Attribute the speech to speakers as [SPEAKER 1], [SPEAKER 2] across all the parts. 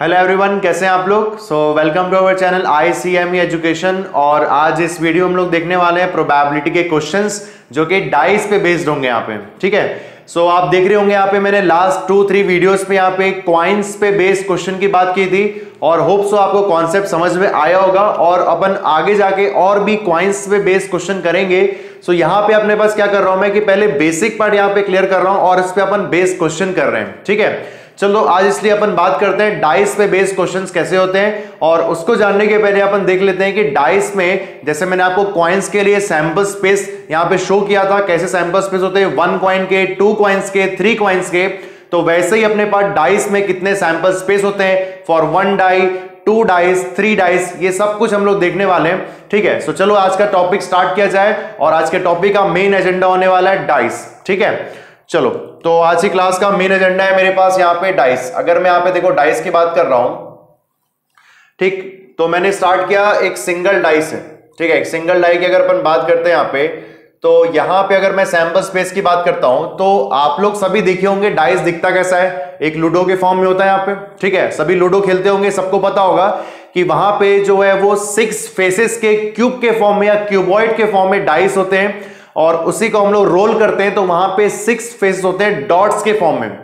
[SPEAKER 1] Hello everyone, कैसे हैं आप लोग। Welcome to our channel ICME education. और आज इस वीडियो हम लोग देखने वाले हैं प्रोबेबिलिटी के क्वेश्चंस जो कि डाइस पे बेस्ड होंगे यहाँ पे। ठीक है, आप देख रहे होंगे यहाँ पे मैंने लास्ट 2-3 वीडियोस पे यहाँ पे कॉइन्स पे बेस्ड क्वेश्चन की बात की थी और होप सो आपको कॉन्सेप्ट समझ में आया होगा और अपन आगे जाके और भी कॉइन्स पे बेस्ड क्वेश्चन करेंगे। यहाँ पे अपने पास क्या कर रहा हूं मैं कि पहले बेसिक पार्ट यहाँ पे क्लियर कर रहा हूं और इस पे अपन बेस्ड क्वेश्चन कर रहे हैं। ठीक है, चलो आज इसलिए अपन बात करते हैं डाइस पे बेस्ड क्वेश्चंस कैसे होते हैं। और उसको जानने के पहले अपन देख लेते हैं कि डाइस में जैसे मैंने आपको कॉइन्स के लिए सैंपल स्पेस यहां पे शो किया था, कैसे सैंपल स्पेस होते हैं 1 कॉइन के, 2 कॉइन्स के, 3 कॉइन्स के। तो वैसे ही अपने पास डाइस में कितने सैंपल स्पेस होते हैं फॉर 1 डाई, 2 डाइस, 3 डाइस, ये सब कुछ हम लोग देखने वाले हैं। ठीक है, चलो आज का टॉपिक स्टार्ट किया जाए और आज के टॉपिक का मेन एजेंडा होने वाला है डाइस। ठीक है, चलो तो आज की क्लास का मेन एजेंडा है मेरे पास यहाँ पे डाइस। अगर मैं यहाँ पे देखो डाइस की बात कर रहा हूं, ठीक, तो मैंने स्टार्ट किया एक सिंगल डाइस है। ठीक है, एक सिंगल डाई की अगर अपन बात करते हैं यहाँ पे, तो यहाँ पे अगर मैं सैंपल स्पेस की बात करता हूं तो आप लोग सभी देखे होंगे डाइस दिखता कैसा है, एक लूडो के फॉर्म में होता है यहाँ पे। ठीक है, सभी लूडो खेलते होंगे, सबको पता होगा कि वहां पे जो है वो 6 फेसेस के क्यूब के फॉर्म में या क्यूबॉइड के फॉर्म में डाइस होते हैं और उसी को हम लोग रोल करते हैं तो वहां पे 6 फेस होते हैं डॉट्स के फॉर्म में।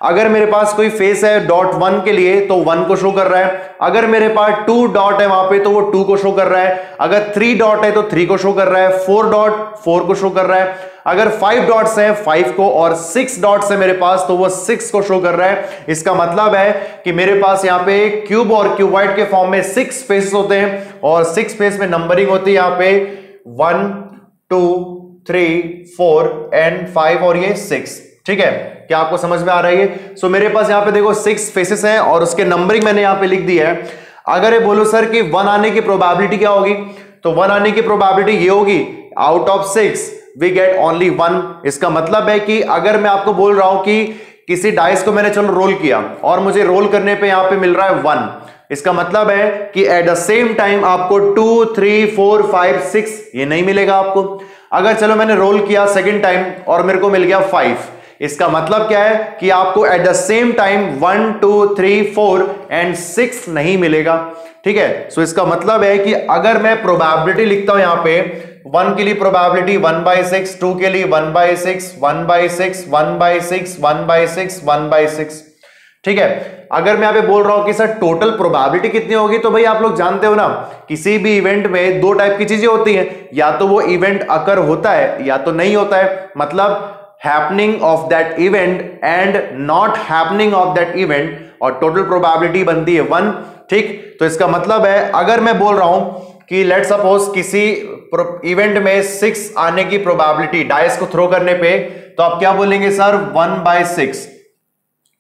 [SPEAKER 1] अगर मेरे पास कोई फेस है डॉट 1 के लिए तो 1 को शो कर रहा है, अगर मेरे पास 2 डॉट है वहां पे तो वो 2 को शो कर रहा है, अगर 3 डॉट है तो 3 को शो कर रहा है, 4 डॉट 4 को शो कर रहा है, अगर 5 डॉट्स है 5 को और 6 डॉट्स है मेरे पास तो वो 6 को शो कर रहा है। इसका मतलब है कि मेरे पास यहाँ पे क्यूब और क्यूबॉइड के फॉर्म में 6 फेसेस होते हैं और 6 फेस में नंबरिंग होती है यहाँ पे 1, 2, 3, 4 एंड 5 और ये 6। ठीक है, क्या आपको समझ में आ रहा है ये? मेरे पास यहाँ पे देखो 6 फेसेस हैं और उसके नंबरिंग मैंने यहाँ पे लिख दी है। अगर ये बोलो सर कि 1 आने की प्रोबेबिलिटी क्या होगी, तो 1 आने की प्रोबेबिलिटी ये होगी out of 6 we get only 1। इसका मतलब है कि अगर मैं आपको बोल रहा हूं कि किसी डाइस को मैंने चलो रोल किया और मुझे रोल करने पे यहां पे मिल रहा है 1, इसका मतलब है कि एट द सेम टाइम आपको 2, 3, 4, 5, 6 ये नहीं मिलेगा आपको। अगर चलो मैंने रोल किया सेकंड टाइम और मेरे को मिल गया 5, इसका मतलब क्या है कि आपको at the same time 1, 2, 3, 4 and 6 नहीं मिलेगा। ठीक है, इसका मतलब है कि अगर मैं प्रोबेबिलिटी लिखता हूं यहां पे 1 के लिए प्रोबेबिलिटी 1/6, 2 के लिए 1/6, 1/6, 1/6, 1/6, 1/6। ठीक है, अगर मैं यहां पे बोल रहा हूं कि सर टोटल प्रोबेबिलिटी कितनी होगी, तो भाई आप लोग जानते हो ना किसी भी इवेंट में 2 टाइप की चीजें होती हैं, या तो वो इवेंट अकर होता है या तो नहीं होता है। मतलब happening of that event and not happening of that event, और टोटल प्रोबेबिलिटी बनती है 1। ठीक, तो इसका मतलब है अगर मैं बोल रहा हूं कि लेट सपोज किसी इवेंट में 6 आने की प्रोबेबिलिटी डाइस को थ्रो करने पे, तो आप क्या बोलेंगे सर 1/6।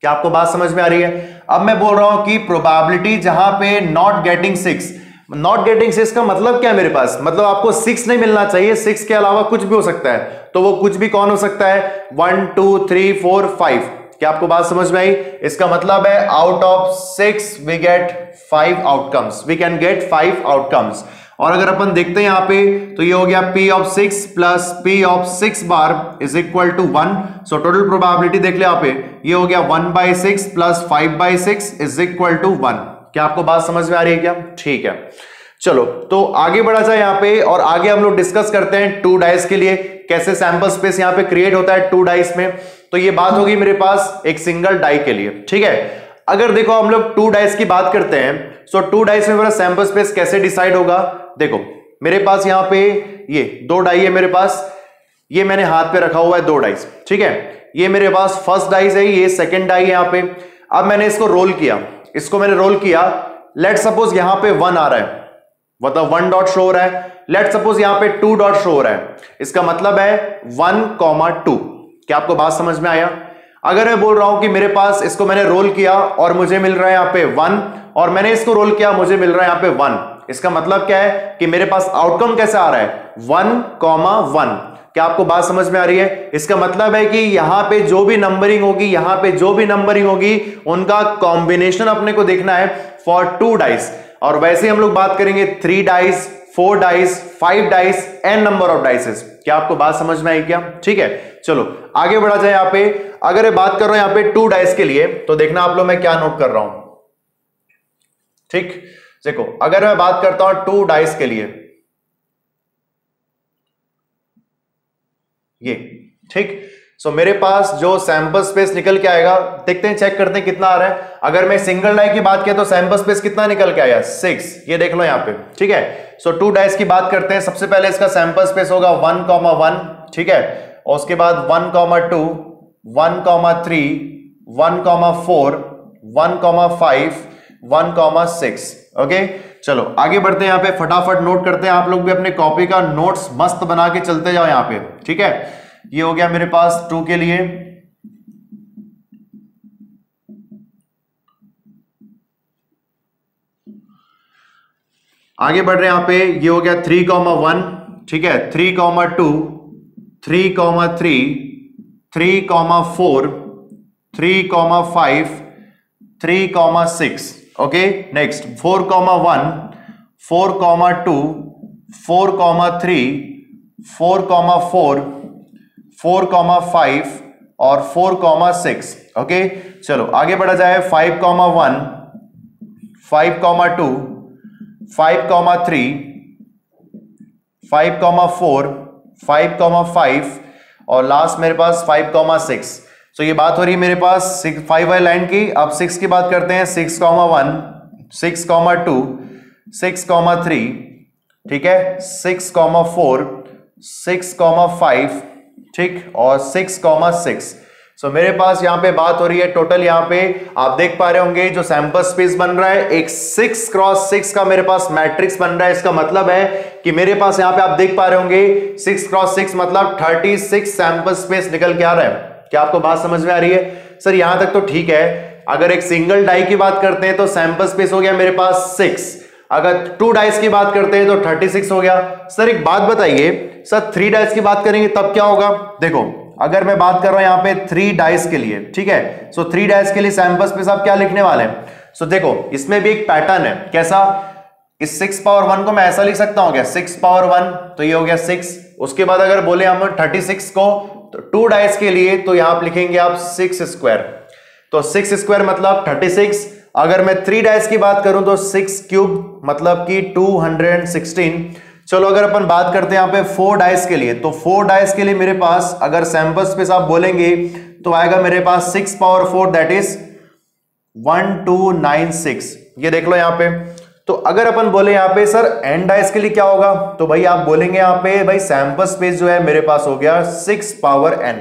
[SPEAKER 1] क्या आपको बात समझ में आ रही है? अब मैं बोल रहा हूं कि प्रोबेबिलिटी जहां पे नॉट गेटिंग 6, नॉट गेटिंग 6 का मतलब क्या है मेरे पास, मतलब आपको 6 नहीं मिलना चाहिए, 6 के अलावा कुछ भी हो सकता है, तो वो कुछ भी कौन हो सकता है 1, 2, 3, 4, 5। क्या आपको बात समझ में आई? इसका मतलब है out of 6 we get 5 outcomes, we can get 5 outcomes. और अगर अपन देखते हैं यहां पे तो ये हो गया P of 6 plus P of 6 bar is equal to 1। So total probability देख ले यहां पे, ये हो गया 1/6 प्लस 5/6 इज इक्वल टू 1। क्या आपको बात समझ में आ रही है क्या? ठीक है, चलो तो आगे बढ़ा जाए यहां पे और आगे हम लोग डिस्कस करते हैं 2 डाइस के लिए कैसे सैंपल स्पेस यहां पे क्रिएट होता है 2 डाइस में। तो ये बात होगी मेरे पास एक सिंगल डाई के लिए। ठीक है, अगर देखो हम लोग 2 डाइस की बात करते हैं, 2 डाइस में मेरा सैंपल स्पेस कैसे डिसाइड होगा। देखो मेरे पास यहां पे ये 2 डाई है मेरे पास, ये मैंने हाथ पे रखा हुआ है 2 डाइस। ठीक है, ये मेरे पास फर्स्ट डाइस है, ये सेकंड डाई है यहां पे। अब मैंने इसको रोल किया, इसको मैंने रोल किया, लेट सपोज यहां पे 1 आ रहा है, मतलब 1 डॉट शो हो रहा है, लेट सपोज यहां पे 2 डॉट शो हो रहा है, इसका मतलब है 1,2। क्या आपको बात समझ में आया? अगर मैं बोल रहा हूं कि मेरे पास इसको मैंने रोल किया और मुझे मिल रहा है यहां पे 1 और मैंने इसको रोल किया मुझे मिल रहा है यहां पे 1, इसका मतलब क्या है कि मेरे पास आउटकम कैसे आ रहा है 1,1। क्या आपको बात समझ में आ रही है? इसका मतलब है कि यहां पे जो भी नंबरिंग होगी, यहां पे जो भी नंबरिंग होगी उनका कॉम्बिनेशन अपने को देखना है फॉर 2 डाइस। और वैसे हम लोग बात करेंगे 3 dice, 4 dice, 5 dice, n number of dices. क्या आपको बात समझ में आई क्या? ठीक है, चलो आगे बढ़ा जाए। यहां पे अगर मैं बात कर रहा हूं यहां पे 2 डाइस के लिए, तो देखना आप लोग मैं क्या नोट कर रहा हूं। ठीक, देखो अगर मैं बात करता हूं 2 डाइस के लिए, ये ठीक, सो मेरे पास जो सैंपल स्पेस निकल के आएगा, देखते हैं, चेक करते हैं कितना आ रहा है। अगर मैं सिंगल डाई की बात किया तो सैंपल स्पेस कितना निकल के आया, 6, ये देख लो यहां पे, ठीक है। सो 2 डाइस की बात करते हैं, सबसे पहले इसका सैंपल स्पेस होगा 1,1, ठीक है, और उसके बाद 1,2, 1,3, 1,4, 1,5, 1,6, ओके। चलो आगे बढ़ते हैं, यहां पे फटाफट नोट करते हैं, आप लोग भी अपने कॉपी का नोट्स मस्त बना के चलते जाओ यहां पे, ठीक है। ये हो गया मेरे पास 2 के लिए, आगे बढ़ रहे हैं यहां पे, ये हो गया 3,1, ठीक है, 3,2, 3,3, 3,4, 3,5, 3,6, ओके। नेक्स्ट 4,1, 4,2, 4,3, 4,4, 4,5 और 4,6, ओके। चलो आगे बढ़ा जाए, 5,1, 5,2, 5,3, 5,4, 5,5 और लास्ट मेरे पास 5,6। तो ये बात हो रही है मेरे पास 5 वाली लाइन की। अब 6 की बात करते हैं, 6,1, 6,2, 6,3, ठीक है, 6,4, 6,5, ठीक, और 6,6। सो मेरे पास यहां पे बात हो रही है टोटल, यहां पे आप देख पा रहे होंगे जो सैंपल स्पेस बन रहा है, एक 6x6 का मेरे पास मैट्रिक्स बन रहा है। इसका मतलब है कि मेरे पास यहां पे आप देख पा रहे होंगे 6x6 मतलब 36 सैंपल स्पेस निकल के आ रहा है। क्या आपको बात समझ में आ रही है? सर यहां तक तो ठीक है। अगर एक सिंगल डाई की बात करते हैं तो सैंपल स्पेस हो गया मेरे पास 6, अगर 2 डाइस की बात करते हैं तो 36 हो गया। सर एक बात बताइए, सर 3 डाइस की बात करेंगे तब क्या होगा? देखो अगर मैं बात कर रहा हूं यहां पे 3 डाइस के लिए, ठीक है, सो 3 डाइस के लिए सैंपल स्पेस आप क्या लिखने वाले हैं? सो देखो इसमें भी एक पैटर्न है, कैसा? इस 6 पावर 1 को मैं ऐसा लिख सकता हूं क्या, 6 पावर 1, तो ये हो गया 6। उसके बाद अगर बोले हम 36 को तो 2 डाइस के लिए तो यहां आप लिखेंगे आप 6 स्क्वायर, तो 6 स्क्वायर मतलब 36। अगर मैं 3 डाइस की बात करूं तो 6 क्यूब मतलब कि 216। चलो अगर अपन बात करते हैं यहां पे 4 डाइस के लिए, तो 4 डाइस के लिए मेरे पास अगर सैंपल स्पेस आप बोलेंगे तो आएगा मेरे पास 6 पावर 4 दैट इज 1296। ये देख लो यहां पे। तो अगर अपन बोले यहां पे सर n डाइस के लिए क्या होगा, तो भाई आप बोलेंगे यहां पे भाई सैंपल स्पेस जो है मेरे पास हो गया 6 पावर n।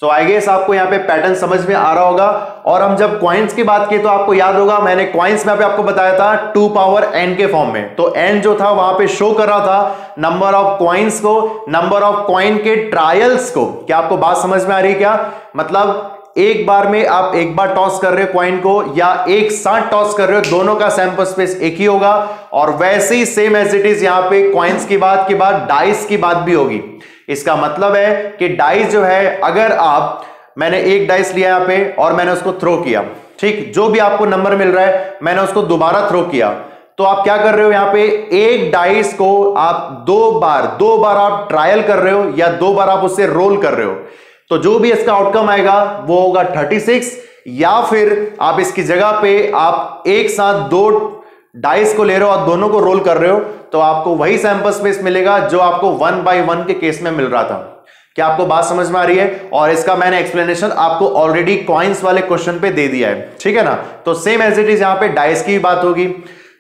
[SPEAKER 1] तो आई गेस आपको यहां पे पैटर्न समझ में आ रहा होगा। और हम जब कॉइन्स की बात की तो आपको याद होगा मैंने कॉइन्स में आपको बताया था 2 पावर n के फॉर्म में, तो n जो था वहां पे शो कर रहा था नंबर ऑफ कॉइन्स को, नंबर ऑफ कॉइन के ट्रायल्स को। क्या आपको बात समझ में आ रही है? क्या मतलब एक बार में आप एक बार टॉस कर रहे हो कॉइन को या एक साथ टॉस कर रहे हो, दोनों का सैंपल स्पेस एक ही होगा। और वैसे ही सेम एज इट इज यहां पे कॉइन्स की बात के बाद डाइस की बात भी होगी। इसका मतलब है कि डाइस जो है, अगर आप, मैंने एक डाइस लिया यहां पे और मैंने उसको थ्रो किया, ठीक, जो भी आपको नंबर मिल रहा है मैंने उसको दोबारा थ्रो किया, तो आप क्या कर रहे हो यहां पे, एक डाइस को आप दो बार आप ट्रायल कर रहे हो या 2 बार आप उससे रोल कर रहे हो, तो जो भी इसका आउटकम आएगा वो होगा 36। या फिर आप इसकी जगह पे आप एक साथ 2 डाइस को ले रहे हो और दोनों को रोल कर रहे हो, तो आपको वही सैंपल स्पेस मिलेगा जो आपको 1 by 1 के केस में मिल रहा था। क्या आपको बात समझ में आ रही है? और इसका मैंने एक्सप्लेनेशन आपको ऑलरेडी कॉइन्स वाले क्वेश्चन पे दे दिया है, ठीक है ना। तो सेम एज इट इज यहां पे डाइस की बात होगी।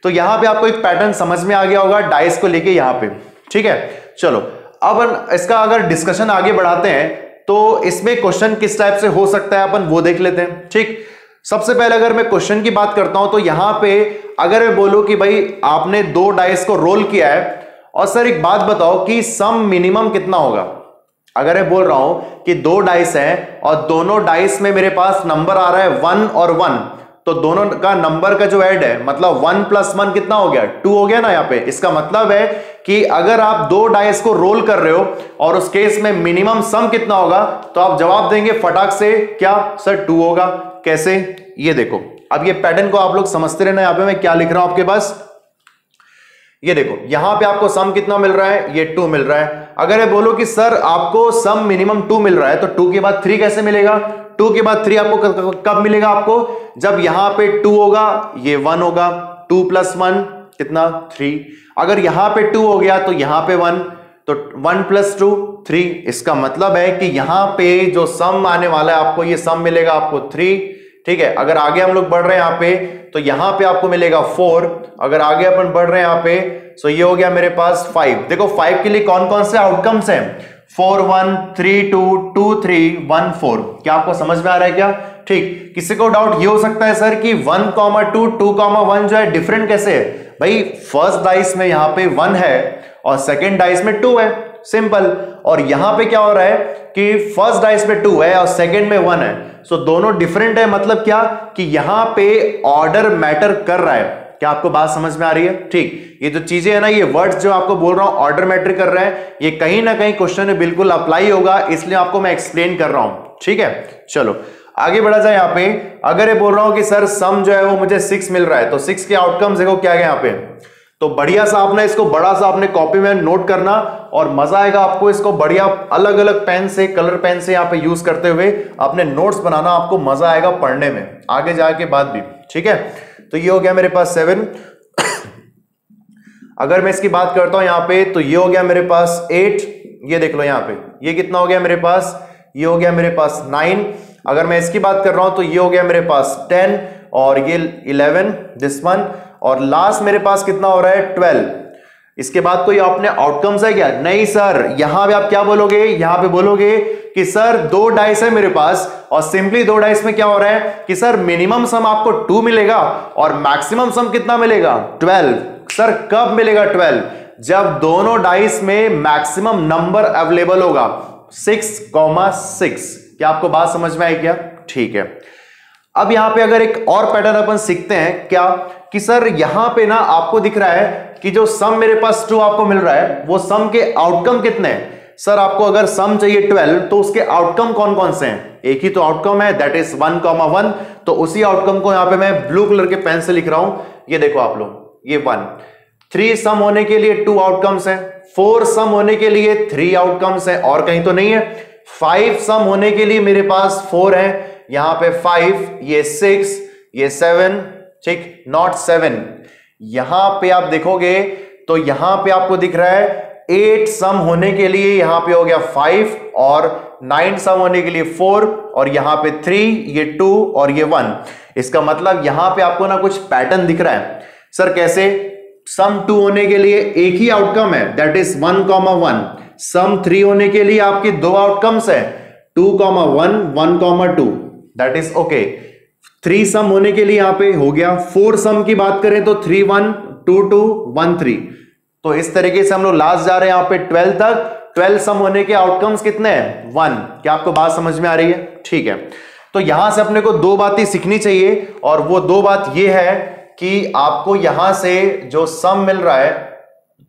[SPEAKER 1] तो यहां पे आपको एक पैटर्न समझ में आ गया होगा डाइस को लेके यहां पे, ठीक है। चलो अब इसका अगर डिस्कशन आगे बढ़ाते हैं तो इसमें क्वेश्चन किस टाइप से हो सकता है अपन वो देख लेते हैं, ठीक। सबसे पहले अगर मैं क्वेश्चन की बात करता हूं तो यहां पे अगर मैं बोलूं कि भाई आपने 2 डाइस को रोल किया है और सर एक बात बताओ कि सम मिनिमम कितना होगा। अगर मैं बोल रहा हूं कि 2 डाइस हैं और दोनों डाइस में मेरे पास नंबर आ रहा है 1 और 1, तो दोनों का नंबर का जो ऐड है मतलब 1 + 1 कितना हो गया, 2 हो गया ना यहां पे। इसका मतलब है कि अगर आप 2 डाइस को रोल कर रहे हो और उस केस में मिनिमम सम कितना होगा, तो आप जवाब देंगे फटाक से क्या, सर 2 होगा। कैसे? ये देखो, अब ये पैटर्न को आप लोग समझते रहना। यहां पे मैं क्या लिख रहा हूं आपके पास, ये देखो यहां पे आपको सम कितना मिल रहा है, ये 2 मिल रहा है। अगर मैं बोलो कि सर आपको सम मिनिमम 2 मिल रहा है तो 2 के बाद 3 कैसे मिलेगा, 2 के बाद 3 आपको कब मिलेगा? आपको जब यहां पे 2 होगा, ये 1 होगा, 2 + 1 कितना? 3। अगर यहां पे 2 हो गया तो यहां पे 1, तो 1 + 2 3। इसका मतलब है कि यहां पे जो सम आने वाला है आपको, ये सम मिलेगा आपको 3। ठीक है, अगर आगे हम लोग बढ़ रहे हैं यहां पे तो यहां पे आपको मिलेगा 4। अगर आगे अपन बढ़ रहे हैं यहां पे तो ये हो गया मेरे पास 5। देखो 5 के लिए कौन कौन से आउटकम्स हैं? 4 1 3 2 2 3 1 4। क्या आपको समझ में आ रहा है क्या? ठीक, किसी को डाउट ये हो सकता है सर कि 1, 2, 2, 1 जो है डिफरेंट कैसे है? भाई फर्स्ट डाइस में यहां पे 1 है और सेकंड डाइस में 2 है, सिंपल। और यहां पे क्या हो रहा है कि फर्स्ट डाइस में 2 है और सेकंड में 1 है, सो दोनों डिफरेंट है। मतलब क्या कि यहां पे ऑर्डर मैटर कर रहा है। क्या आपको बात समझ में आ रही है? ठीक, ये जो चीजें है ना, ये वर्ड्स जो आपको बोल रहा हूं ऑर्डर मैटर कर रहा है, ये कहीं ना कहीं क्वेश्चन में बिल्कुल अप्लाई होगा, इसलिए आपको मैं एक्सप्लेन कर रहा हूं। ठीक है, चलो आगे बढ़ा जाए। यहां पे अगर ये बोल रहा हूं कि सर सम जो है वो मुझे 6 मिल रहा है, तो 6 के आउटकम्स देखो क्या है यहां पे। तो बढ़िया सा आपने इसको बड़ा सा अपने कॉपी में नोट करना और मजा आएगा आपको इसको बढ़िया अलग अलग पेन से, कलर पेन से यहां पे यूज करते हुए अपने नोट्स बनाना, आपको मजा आएगा पढ़ने में आगे जाके बाद भी। ठीक है, तो ये हो गया मेरे पास 7। अगर मैं इसकी बात करता हूं यहां पे तो ये हो गया मेरे पास 8। ये देख लो यहां पे ये कितना हो गया मेरे पास? ये हो गया मेरे पास 9। अगर मैं इसकी बात कर रहा हूं तो ये हो गया मेरे पास 10 और ये 11 दिस वन, और लास्ट मेरे पास कितना हो रहा है? 12। इसके बाद कोई अपने आउटकम्स है क्या? नहीं सर, यहां पे आप क्या बोलोगे? यहां पे बोलोगे कि सर 2 डाइस है मेरे पास और सिंपली 2 डाइस में क्या हो रहा है कि सर मिनिमम सम आपको 2 मिलेगा और मैक्सिमम सम कितना मिलेगा? 12। सर कब मिलेगा 12? जब दोनों डाइस में मैक्सिमम नंबर अवेलेबल होगा 6,6। क्या आपको बात समझ में आई क्या? ठीक है, अब यहां पे अगर एक और पैटर्न अपन सीखते हैं क्या कि सर यहां पे ना आपको दिख रहा है कि जो सम मेरे पास 2 आपको मिल रहा है, वो सम के आउटकम कितने हैं? सर आपको अगर सम चाहिए 12 तो उसके आउटकम कौन कौन से हैं? एक ही तो आउटकम है, दैट इज 1, 1। तो उसी आउटकम को यहां पे मैं ब्लू कलर के पेन से लिख रहा हूं। ये देखो आप लोग, ये 1। 3 सम होने के लिए 2 आउटकम्स हैं, 4 सम होने के लिए 3 आउटकम्स हैं, और कहीं तो नहीं है। 5 सम होने के लिए मेरे पास 4 है, यहां पे 5, ये 6, ये 7। ठीक, नॉट 7। यहां पे आप देखोगे तो यहां पे आपको दिख रहा है 8 सम होने के लिए यहां पे हो गया 5 और 9 सम होने के लिए 4 और यहां पे 3, ये 2 और ये 1। इसका मतलब यहां पे आपको ना कुछ पैटर्न दिख रहा है। सर कैसे? सम 2 होने के लिए एक ही आउटकम है, दैट इज 1, 1। सम 3 होने के लिए आपके 2 आउटकम्स है, 2, 1, 1, 2, दैट इज ओके। 3 सम होने के लिए यहां पे हो गया। 4 सम की बात करें तो 3, 1, 2, 2, 1, 3। तो इस तरीके से हम लोग लास्ट जा रहे हैं यहां पे 12 तक। 12 सम होने के आउटकम्स कितने हैं? 1। क्या आपको बात समझ में आ रही है? ठीक है, तो यहां से अपने को 2 बातें सीखनी चाहिए, और वो 2 बात ये है कि आपको यहां से जो सम मिल रहा है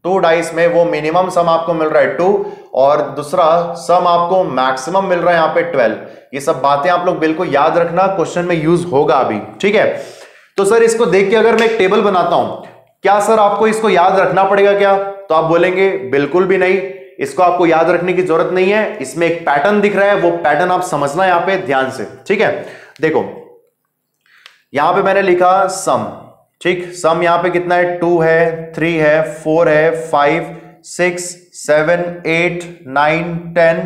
[SPEAKER 1] 2 डाइस में, वो मिनिमम सम आपको मिल रहा है 2 और दूसरा सम आपको मैक्सिमम मिल रहा है यहां पे 12। ये सब बातें आप लोग बिल्कुल याद रखना, क्वेश्चन में यूज होगा अभी। ठीक है, तो सर इसको देख के अगर मैं एक टेबल बनाता हूं, क्या सर आपको इसको याद रखना पड़ेगा क्या? तो आप बोलेंगे बिल्कुल भी नहीं, इसको आपको याद रखने की जरूरत नहीं है। इसमें एक पैटर्न दिख रहा है, वो पैटर्न आप समझना यहां पे ध्यान से। ठीक है, देखो यहां पे मैंने लिखा सम। ठीक, सम यहां पे कितना है? 2 है, 3 है, 4 है, 5, 6, 7, 8, 9, 10।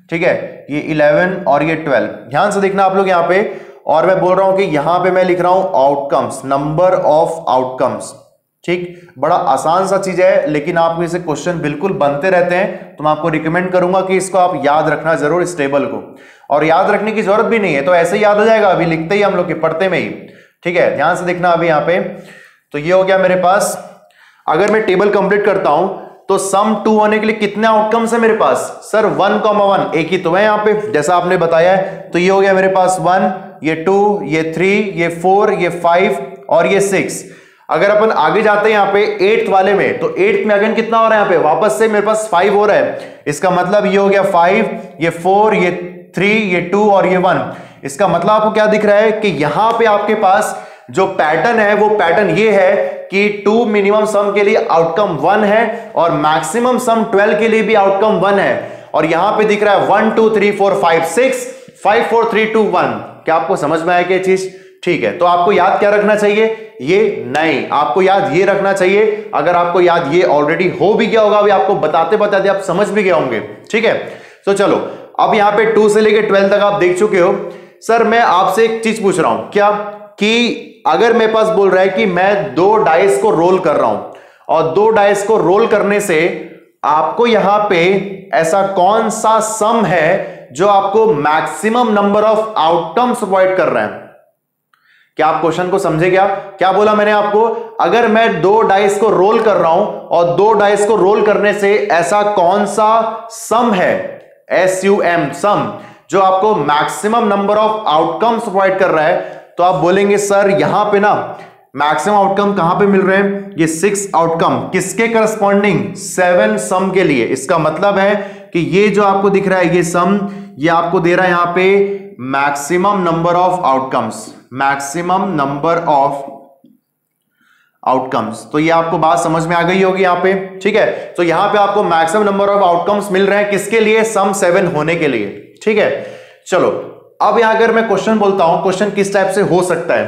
[SPEAKER 1] ठीक है, ये 11 और ये 12। ध्यान से देखना आप लोग यहां पे, और मैं बोल रहा हूं कि यहां पे मैं लिख रहा हूं आउटकम्स, नंबर ऑफ आउटकम्स। ठीक, बड़ा आसान सा चीज है, लेकिन आप में से क्वेश्चन बिल्कुल बनते रहते हैं, तो मैं आपको रिकमेंड करूंगा कि इसको आप याद रखना जरूर, इस टेबल को। और याद रखने की जरूरत भी नहीं है, तो ऐसे ही याद हो जाएगा, अभी लिखते ही हम लोग के पढ़ते में ही। ठीक है, ध्यान से देखना अभी यहां पे। तो ये हो गया मेरे पास। अगर मैं टेबल कंप्लीट करता हूं तो सम 2 होने के लिए कितने आउटकम्स है मेरे पास? सर 1, 1 एक ही तो है यहां पे, जैसा आपने बताया है। तो ये हो गया मेरे पास 1, ये 2, ये 3, ये 4, ये 5 और ये 6। अगर अपन आगे जाते हैं यहां पे 8th वाले में, तो 8th में अगेन कितना हो रहा है यहां पे? वापस से मेरे पास 5 हो रहा है। इसका मतलब ये हो गया 5, ये 4, ये 3, ये 2 और ये 1। इसका मतलब आपको क्या दिख रहा है कि यहां पे आपके पास जो पैटर्न है, वो पैटर्न ये है कि 2 मिनिमम सम के लिए आउटकम 1 है और मैक्सिमम सम 12 के लिए भी आउटकम 1 है। और यहां पे दिख रहा है 1, 2, 3, 4, 5, 6। 5 4 3 2 1। क्या आपको समझ में आया क्या चीज? ठीक है, तो आपको याद क्या रखना चाहिए? ये नहीं, आपको याद ये रखना चाहिए। अगर आपको याद ये ऑलरेडी हो भी गया होगा, अभी आपको बताते बताते आप समझ भी गए होंगे। ठीक है, तो चलो अब यहां पे 2 से लेके 12 तक आप देख चुके हो। सर मैं आपसे एक चीज पूछ रहा हूं, क्या कि अगर मेरे पास बोल रहा है कि मैं 2 डाइस को रोल कर रहा हूं और 2 डाइस को रोल करने से आपको यहां पे ऐसा कौन सा सम है जो आपको maximum number of outcomes provide कर रहा है? क्या आप क्वेश्चन को समझे? क्या बोला मैंने आपको? अगर मैं 2 डाइस को रोल कर रहा हूं और 2 डाइस को रोल करने से ऐसा कौन सा सम है, SUM सम, जो आपको maximum number of outcomes provide कर रहा है, तो आप बोलेंगे सर यहां पे ना मैक्सिमम आउटकम कहां पे मिल रहे हैं? ये 6 आउटकम किसके करस्पॉन्डिंग? 7 सम के लिए। इसका मतलब है कि ये जो आपको दिख रहा है ये सम, ये आपको दे रहा है यहां पे maximum number of outcomes, maximum number of outcomes. तो ये आपको बात समझ में आ गई होगी यहां पे। ठीक है, तो यहां पे आपको मैक्सिमम नंबर ऑफ आउटकम्स मिल रहे हैं किसके लिए? सम 7 होने के लिए। ठीक है, चलो अब यहां अगर मैं क्वेश्चन बोलता हूं, क्वेश्चन किस टाइप से हो सकता है,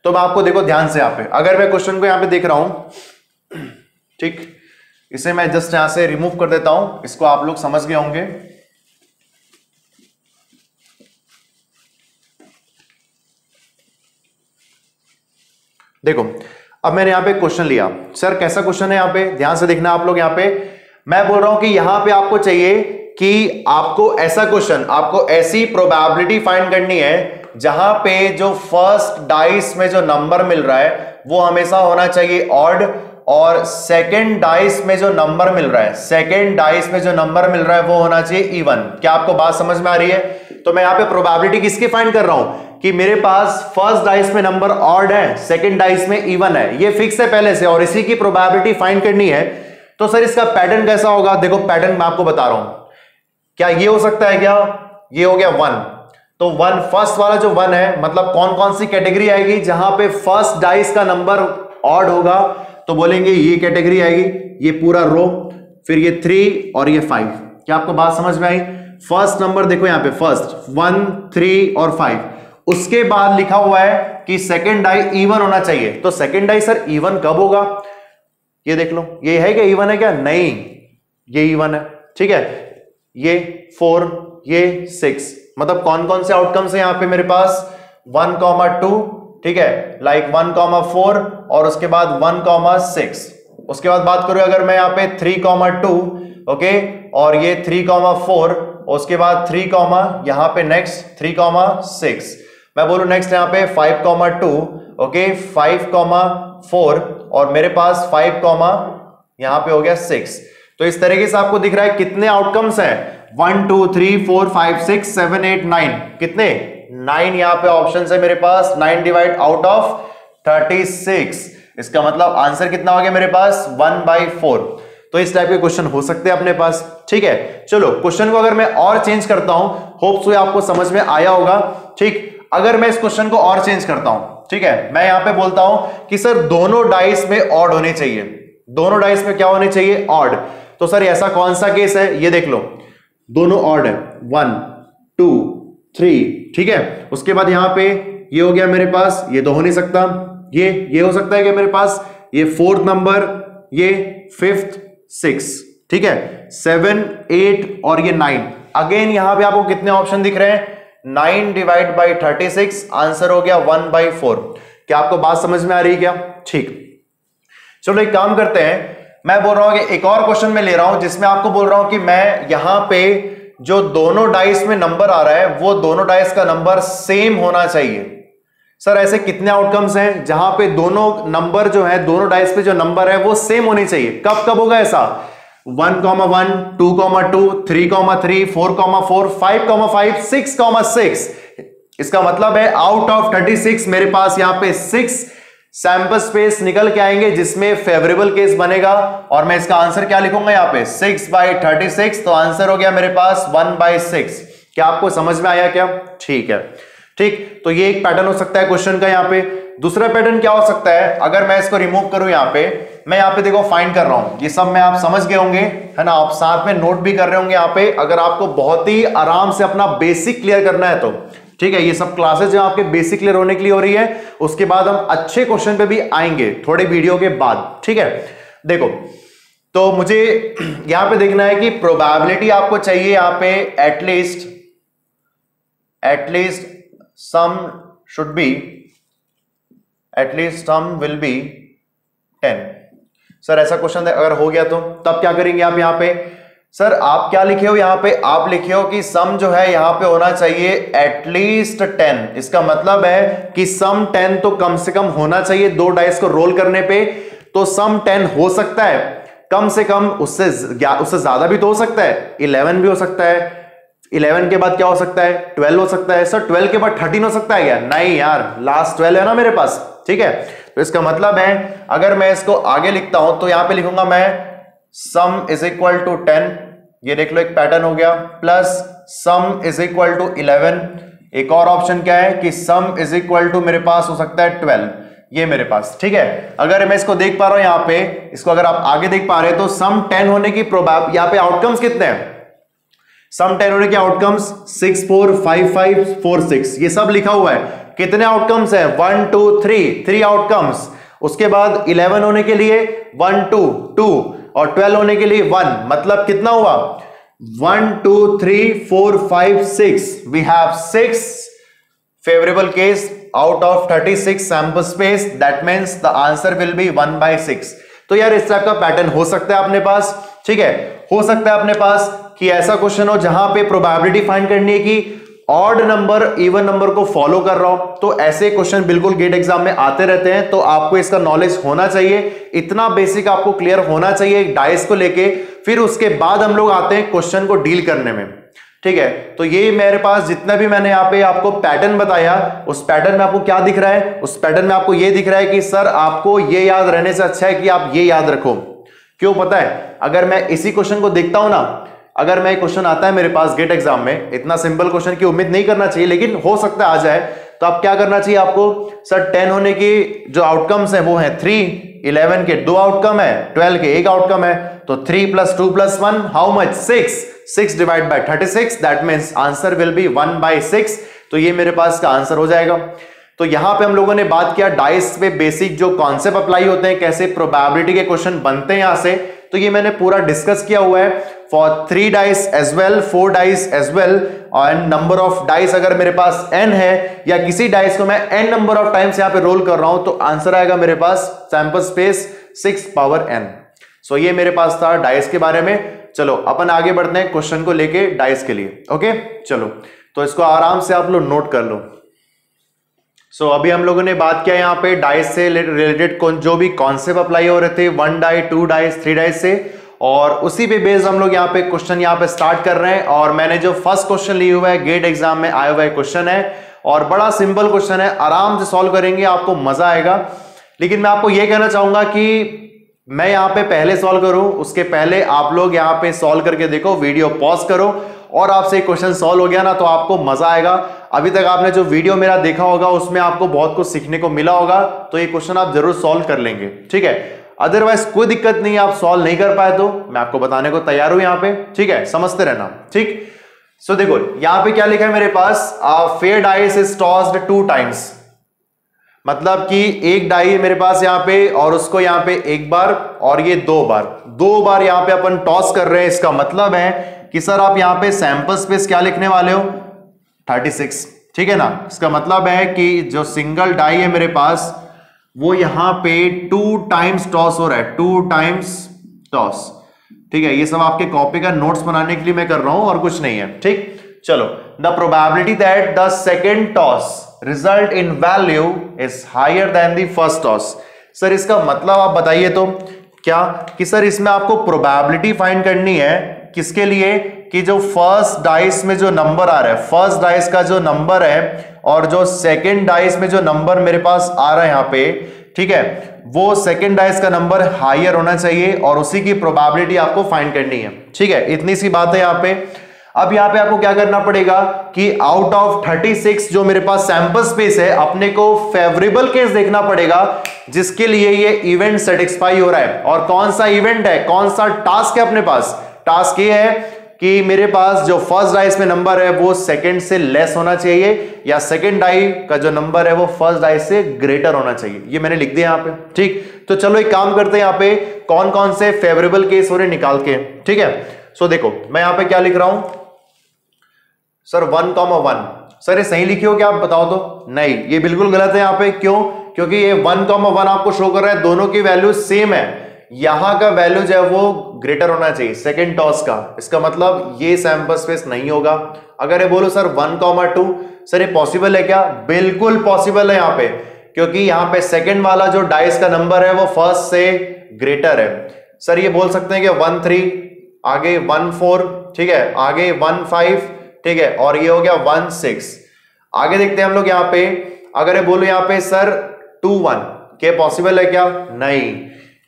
[SPEAKER 1] तो मैं आपको देखो ध्यान से यहां पे, अगर मैं क्वेश्चन को यहां पे देख रहा हूं, ठीक, इसे मैं जस्ट यहां से रिमूव कर देता हूं, इसको आप लोग समझ गए होंगे। देखो अब मैंने यहां पे क्वेश्चन लिया, सर कैसा क्वेश्चन है? यहां पे ध्यान से देखना आप लोग। यहां पे मैं बोल रहा हूं कि यहां पे आपको चाहिए कि आपको ऐसा क्वेश्चन, आपको ऐसी प्रोबेबिलिटी फाइंड करनी है जहां पे जो फर्स्ट डाइस में जो नंबर मिल रहा है वो हमेशा होना चाहिए ऑड, और सेकंड डाइस में जो नंबर मिल रहा है, सेकंड डाइस में जो नंबर मिल रहा है वो होना चाहिए इवन। क्या आपको बात समझ में आ रही है? तो मैं यहां पे प्रोबेबिलिटी किसकी फाइंड कर रहा हूं कि मेरे पास फर्स्ट डाइस में नंबर ऑड है, सेकंड डाइस में इवन है, ये फिक्स है पहले से, और इसी की प्रोबेबिलिटी फाइंड करनी है। तो सर इसका पैटर्न कैसा होगा? देखो पैटर्न मैं आपको बता रहा हूं। क्या ये हो सकता है? क्या ये हो गया 1, तो 1 फर्स्ट वाला जो 1 है, मतलब कौन कौन सी कैटेगरी आएगी जहां पे फर्स्ट डाइस का नंबर ऑड होगा? तो बोलेंगे ये कैटेगरी आएगी, ये पूरा रो, फिर ये 3 और ये 5। क्या आपको बात समझ में आई? फर्स्ट नंबर देखो यहां पे, फर्स्ट 1 3 और 5, उसके बाद लिखा हुआ है कि सेकंड डाई इवन होना चाहिए। तो सेकंड डाई सर इवन कब होगा? ये देख लो, ये है क्या इवन है? क्या नहीं, ये इवन है। ठीक है, ये 4 ये 6, मतलब कौन कौन से आउटकम्स है यहां पे मेरे पास? 1,2, ठीक है, लाइक 1,4 और उसके बाद 1,6। उसके बाद बात करूं अगर मैं यहां पे 3,2, ओके, और ये 3,4, उसके बाद 3, यहां पे नेक्स्ट 3,6। मैं बोलूं नेक्स्ट यहां पे 5,2, ओके, 5,4 और मेरे पास 5, यहां पे हो गया 6। तो इस तरीके से आपको दिख रहा है कितने आउटकम्स हैं? 1 2 3 4 5 6 7 8 9, कितने? 9 यहां पे ऑप्शन है मेरे पास। 9 डिवाइड आउट ऑफ 36, इसका मतलब आंसर कितना हो गया मेरे पास? 1/4। तो इस टाइप के क्वेश्चन हो सकते हैं अपने पास। ठीक है, चलो क्वेश्चन को अगर मैं और चेंज करता हूं, होप सो आपको समझ में आया होगा। ठीक, अगर मैं इस क्वेश्चन को और चेंज करता हूं, ठीक है, मैं यहां पे बोलता हूं कि सर दोनों डाइस में ऑड होने चाहिए, दोनों डाइस में क्या होने चाहिए? ऑड। तो सर ऐसा कौन सा केस है? ये देख लो, दोनों ऑड है, 1 2 3, ठीक है। उसके बाद यहां पे ये हो गया मेरे पास, ये तो हो नहीं सकता, ये हो सकता है कि मेरे पास ये 4th नंबर, ये 5th 6, ठीक है, 7 8 और ये 9। अगेन यहां पे आपको कितने ऑप्शन दिख रहे हैं? 9 डिवाइड बाई 36, आंसर हो गया 1/4। क्या आपको बात समझ में आ रही है क्या? ठीक, चलो एक काम करते हैं, मैं बोल रहा हूं कि एक और क्वेश्चन में ले रहा हूं जिसमें आपको बोल रहा हूं कि मैं यहां पे जो दोनों डाइस में नंबर आ रहा है वो दोनों डाइस का नंबर सेम होना चाहिए। सर ऐसे कितने आउटकम्स हैं जहां पे दोनों नंबर जो है, दोनों डाइस पे जो नंबर है वो सेम होने चाहिए? कब कब होगा ऐसा? 1,1 2,2 3,3 4,4 5,5 6,6। इसका मतलब है आउट ऑफ 36 मेरे पास यहां पे 6 सैंपल स्पेस निकल के आएंगे जिसमें फेवरेबल केस बनेगा, और मैं इसका आंसर क्या लिखूंगा यहां पे? 6/36। तो आंसर हो गया मेरे पास 1/6। क्या आपको समझ में आया क्या? ठीक है, ठीक, तो ये एक पैटर्न हो सकता है क्वेश्चन का। यहां पे दूसरा पैटर्न क्या हो सकता है? अगर मैं इसको रिमूव करूं यहां पे, मैं यहाँ पे देखो फाइंड कर रहा हूं, ये सब मैं आप समझ गए होंगे, है ना, आप साथ में नोट भी कर रहे होंगे यहाँ पे, अगर आपको बहुत ही आराम से अपना बेसिक क्लियर करना है तो ठीक है। ये सब क्लासेस जो आपके बेसिक क्लियर होने के लिए हो रही है, उसके बाद हम अच्छे क्वेश्चन पे भी आएंगे थोड़े वीडियो के बाद, ठीक है। देखो तो मुझे यहां पे देखना है कि प्रोबेबिलिटी आपको चाहिए यहां पे at least sum should be, at least sum will be 10। Sir ऐसा क्वेश्चन अगर हो गया तो तब क्या करेंगे आप यहां पे? सर आप क्या लिखे हो यहां पे? आप लिखे हो कि सम जो है यहां पे होना चाहिए एटलीस्ट 10। इसका मतलब है कि सम 10 तो कम से कम होना चाहिए। दो डाइस को रोल करने पे तो सम 10 हो सकता है, कम से कम उससे ज्यादा भी तो हो सकता है, 11 भी हो सकता है। 11 के बाद क्या हो सकता है? 12 हो सकता है। सर 12 के बाद 13 हो सकता है क्या? नहीं यार, लास्ट 12 है ना मेरे पास, ठीक है। तो इसका मतलब है अगर मैं इसको आगे लिखता हूं तो यहां पे लिखूंगा मैं सम इज इक्वल टू 10, ये देख लो एक पैटर्न हो गया, plus sum is equal to 11। एक और ऑप्शन क्या है कि सम इज इक्वल टू मेरे पास हो सकता है 12, ये मेरे पास, ठीक है। अगर मैं इसको देख पा रहा हूं यहां पे, इसको अगर आप आगे देख पा रहे हैं तो सम 10 होने की प्रोबेबिलिटी, यहां पे आउटकम्स कितने हैं? सम 10 होने के आउटकम्स 6 4 5 5 4 6, ये सब लिखा हुआ है। कितने आउटकम्स है? 1 2 3 आउटकम्स। उसके बाद 11 होने के लिए 1 2 2 और 12 होने के लिए 1, मतलब कितना हुआ? 1 2 3 4 5 6, we have 6 favourable case out of 36 sample space, that means the answer will be 1/6। तो यार इस टाइप का पैटर्न हो सकता है अपने पास, ठीक है। हो सकता है अपने पास कि ऐसा क्वेश्चन हो जहां पे प्रोबेबिलिटी फाइंड करनी है कि ऑड नंबर इवन नंबर को फॉलो कर रहा हो। तो ऐसे क्वेश्चन बिल्कुल गेट एग्जाम में आते रहते हैं, तो आपको इसका नॉलेज होना चाहिए, इतना बेसिक आपको क्लियर होना चाहिए डाइस को लेके। फिर उसके बाद हम लोग आते हैं क्वेश्चन को डील करने में, ठीक है। तो ये मेरे पास जितना भी मैंने यहाँ पे आपको पैटर्न बताया, उस पैटर्न में आपको क्या दिख रहा है? उस पैटर्न में आपको ये दिख रहा है कि सर आपको ये याद रहने से अच्छा है कि आप ये याद रखो। क्यों पता है? अगर मैं इसी क्वेश्चन को देखता हूं ना, अगर मैं क्वेश्चन आता है मेरे पास गेट एग्जाम में, इतना सिंपल क्वेश्चन की उम्मीद नहीं करना चाहिए, लेकिन हो सकता है आ जाए, तो आप क्या करना चाहिए आपको? सर 10 होने की जो आउटकम्स है वो है 3, 11 के 2 आउटकम है, 12 के 1 आउटकम है, तो 3 + 2 + 1 how much? 6 divide by 36, that means answer will be 1/6। तो ये मेरे पास का आंसर हो जाएगा। तो यहां पे हम लोगों ने बात किया डाइस पे बेसिक जो कॉन्सेप्ट अप्लाई होते हैं, कैसे प्रोबेबिलिटी के क्वेश्चन बनते हैं यहां से, तो ये मैंने पूरा डिस्कस किया हुआ है for 3 dice as well, 4 dice as well, and number of dice अगर मेरे पास n है या किसी डाइस को मैं n नंबर ऑफ टाइम्स यहां पे रोल कर रहा हूं, तो आंसर आएगा मेरे पास सैंपल स्पेस 6^n। सो ये मेरे पास था डाइस के बारे में। चलो अपन आगे बढ़ते हैं क्वेश्चन को लेके डाइस के लिए, ओके। चलो तो इसको आराम से आप लोग नोट कर लो। सो अभी हम लोगों ने बात किया यहाँ पे डाइस से रिलेटेड जो भी कॉन्सेप्ट अप्लाई हो रहे थे 1 डाई, 2 डाइस, 3 डाइस से, और उसी पे बेस्ड हम लोग यहाँ पे क्वेश्चन यहाँ पे स्टार्ट कर रहे हैं। और मैंने जो फर्स्ट क्वेश्चन लिया हुआ है गेट एग्जाम में आया हुआ क्वेश्चन है, और बड़ा सिंपल क्वेश्चन है, आराम से सॉल्व करेंगे, आपको मजा आएगा। लेकिन मैं आपको यह कहना चाहूंगा कि मैं यहाँ पे पहले सॉल्व करूं, उसके पहले आप लोग यहाँ पे सॉल्व करके देखो, वीडियो पॉज करो, और आपसे क्वेश्चन सॉल्व हो गया ना तो आपको मजा आएगा। अभी तक आपने जो वीडियो मेरा देखा होगा उसमें आपको बहुत कुछ सीखने को मिला होगा, तो ये क्वेश्चन आप जरूर सॉल्व कर लेंगे, ठीक है। अदरवाइज कोई दिक्कत नहीं है, आप सॉल्व नहीं कर पाए तो मैं आपको बताने को तैयार हूं यहाँ पे, ठीक है, समझते रहना, ठीक। सो देखो यहाँ पे क्या लिखा है मेरे पास, fair dice is tossed 2 times, मतलब कि एक डाई है मेरे पास यहाँ पे, और उसको यहाँ पे एक बार और ये 2 बार यहाँ पे अपन टॉस कर रहे हैं। इसका मतलब है कि सर आप यहाँ पे सैंपल स्पेस क्या लिखने वाले हो? 36, ठीक है ना। इसका मतलब है कि जो सिंगल डाई है मेरे पास वो यहाँ पे 2 टाइम्स टॉस हो रहा है, 2 टाइम्स टॉस, ठीक है। ये सब आपके कॉपी का नोट्स बनाने के लिए मैं कर रहा हूं और कुछ नहीं है, ठीक। चलो, the probability that the second toss result in value is higher than the first toss. Sir इसका मतलब आप बताइए तो क्या, कि सर इसमें आपको प्रोबेबिलिटी फाइंड करनी है किसके लिए, कि जो फर्स्ट डाइस में जो नंबर आ रहा है, फर्स्ट डाइस का जो नंबर है और जो सेकेंड डाइस में जो नंबर मेरे पास आ रहा है यहाँ पे, ठीक है, वो सेकेंड डाइस का नंबर हायर होना चाहिए और उसी की प्रोबेबिलिटी आपको फाइंड करनी है, ठीक है। इतनी सी बात है यहाँ पे। अब यहां पे आपको क्या करना पड़ेगा कि आउट ऑफ 36 जो मेरे पास सैंपल स्पेस है, अपने को फेवरेबल केस देखना पड़ेगा जिसके लिए ये इवेंट सेटिस्फाई हो रहा है। और कौन सा इवेंट है, कौन सा टास्क है अपने पास? टास्क ये है कि मेरे पास जो फर्स्ट डाइस में नंबर है वो सेकंड से लेस होना चाहिए, या सेकंड डाई का जो नंबर है वो फर्स्ट डाई से ग्रेटर होना चाहिए। ये मैंने लिख दिया यहां पे। ठीक, तो चलो एक काम करते हैं, यहां पे कौन कौन से फेवरेबल केस हो रहे निकाल के। ठीक है, सो देखो मैं यहां पे क्या लिख रहा हूं सर, 1,1। सर ये सही लिखी हो क्या, आप बताओ तो। नहीं, ये बिल्कुल गलत है यहां पे। क्यों? क्योंकि ये 1,1 आपको शो कर रहा है, दोनों की वैल्यू सेम है। यहां का वैल्यू जो है वो ग्रेटर होना चाहिए सेकंड टॉस का। इसका मतलब ये सैंपल स्पेस नहीं होगा। अगर ये बोलो सर 1,2, सर ये पॉसिबल है क्या? बिल्कुल पॉसिबल है यहां पे, क्योंकि यहां पे सेकंड वाला जो डाइस का नंबर है वो फर्स्ट से ग्रेटर है। सर ये बोल सकते हैं कि 1,3, आगे 1,4, ठीक है, आगे 1,5, ठीक है, और ये हो गया 1,6। आगे देखते हैं हम लोग यहां पे। अगर ये बोलो यहां पे सर 2,1, क्या पॉसिबल है क्या? नहीं।